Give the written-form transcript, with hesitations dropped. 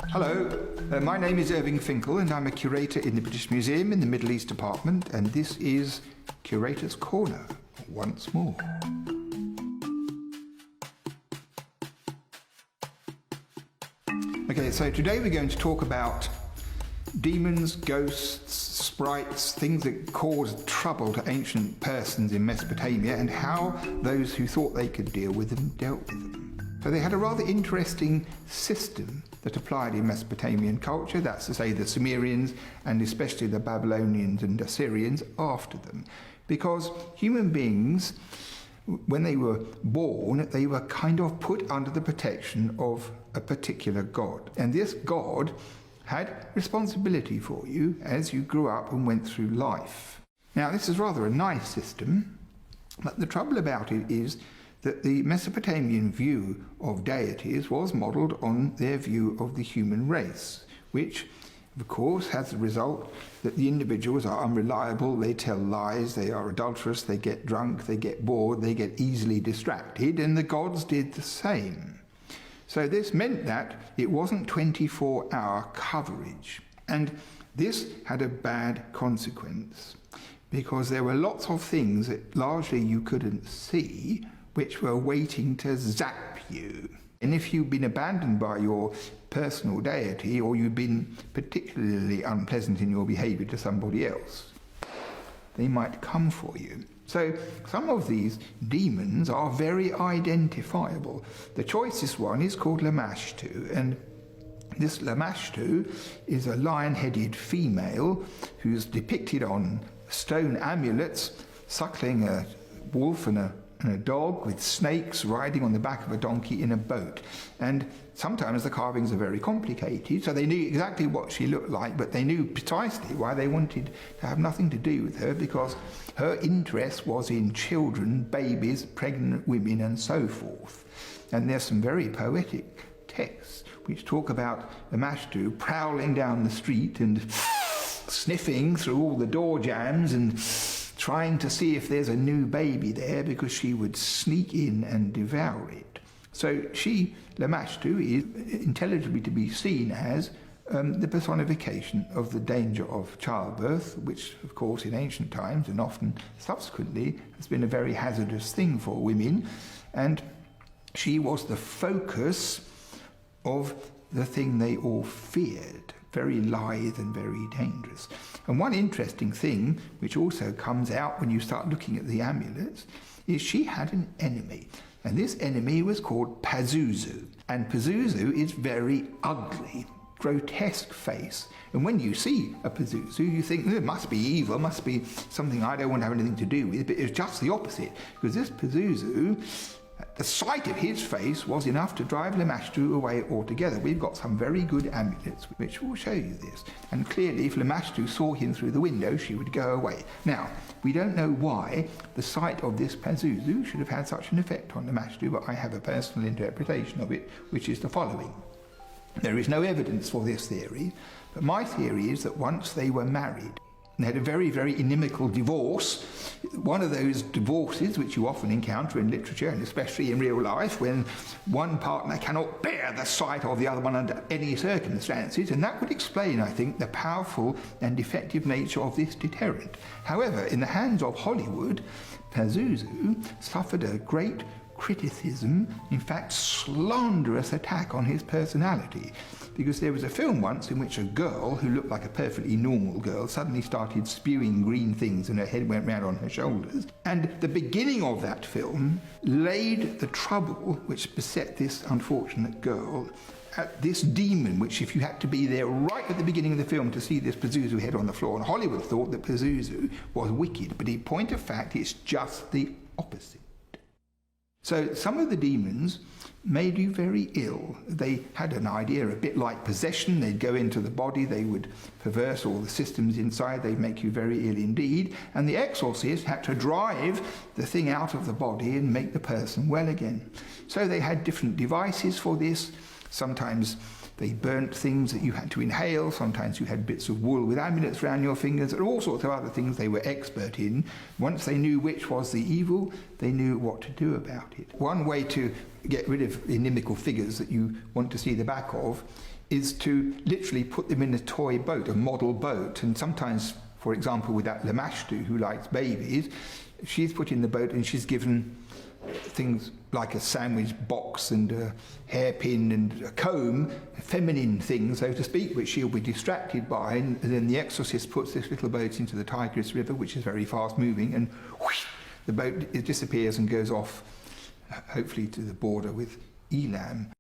Hello, my name is Irving Finkel and I'm a curator in the British Museum in the Middle East Department, and this is Curator's Corner once more. Okay, so today we're going to talk about demons, ghosts, sprites, things that caused trouble to ancient persons in Mesopotamia, and how those who thought they could deal with them dealt with them. So they had a rather interesting system that applied in Mesopotamian culture, that's to say the Sumerians and especially the Babylonians and Assyrians after them, because human beings, when they were born, they were kind of put under the protection of a particular god. And this god had responsibility for you as you grew up and went through life. Now, this is rather a nice system, but the trouble about it is that the Mesopotamian view of deities was modelled on their view of the human race, which, of course, has the result that the individuals are unreliable, they tell lies, they are adulterous, they get drunk, they get bored, they get easily distracted, and the gods did the same. So this meant that it wasn't 24-hour coverage. And this had a bad consequence, because there were lots of things that largely you couldn't see, which were waiting to zap you. And if you've been abandoned by your personal deity, or you've been particularly unpleasant in your behaviour to somebody else, they might come for you. So some of these demons are very identifiable. The choicest one is called Lamashtu, and this Lamashtu is a lion-headed female who's depicted on stone amulets, suckling a wolf and a dog, with snakes riding on the back of a donkey in a boat. And sometimes the carvings are very complicated, so they knew exactly what she looked like, but they knew precisely why they wanted to have nothing to do with her, because her interest was in children, babies, pregnant women, and so forth. And there's some very poetic texts which talk about the Lamashtu prowling down the street and sniffing through all the door jambs and trying to see if there's a new baby there, because she would sneak in and devour it. So she, Lamashtu, is intelligibly to be seen as the personification of the danger of childbirth, which, of course, in ancient times and often subsequently has been a very hazardous thing for women. And she was the focus of the thing they all feared, very lithe and very dangerous. And one interesting thing, which also comes out when you start looking at the amulets, is she had an enemy. And this enemy was called Pazuzu. And Pazuzu is very ugly, grotesque face. And when you see a Pazuzu, you think, it must be evil, must be something I don't want to have anything to do with. But it's just the opposite, because this Pazuzu, the sight of his face was enough to drive Lamashtu away altogether. We've got some very good amulets which will show you this. And clearly, if Lamashtu saw him through the window, she would go away. Now, we don't know why the sight of this Pazuzu should have had such an effect on Lamashtu, but I have a personal interpretation of it, which is the following. There is no evidence for this theory, but my theory is that once they were married, they had a very, very inimical divorce. One of those divorces which you often encounter in literature, and especially in real life, when one partner cannot bear the sight of the other one under any circumstances, and that would explain, I think, the powerful and effective nature of this deterrent. However, in the hands of Hollywood, Pazuzu suffered a great criticism, in fact slanderous attack on his personality, because there was a film once in which a girl who looked like a perfectly normal girl suddenly started spewing green things and her head went round on her shoulders. And the beginning of that film laid the trouble which beset this unfortunate girl at this demon, which, if you had to be there right at the beginning of the film to see this Pazuzu head on the floor, and Hollywood thought that Pazuzu was wicked, but in point of fact it's just the opposite. So some of the demons made you very ill. They had an idea a bit like possession. They'd go into the body, they would perverse all the systems inside, they'd make you very ill indeed, and the exorcist had to drive the thing out of the body and make the person well again. So they had different devices for this. Sometimes they burnt things that you had to inhale, sometimes you had bits of wool with amulets around your fingers, and all sorts of other things they were expert in. Once they knew which was the evil, they knew what to do about it. One way to get rid of inimical figures that you want to see the back of is to literally put them in a toy boat, a model boat. And sometimes, for example, with that Lamashtu who likes babies, she's put in the boat and she's given things like a sandwich box and a hairpin and a comb, feminine things, so to speak, which she'll be distracted by. And then the exorcist puts this little boat into the Tigris River, which is very fast moving, and whoosh, the boat disappears and goes off, hopefully to the border with Elam.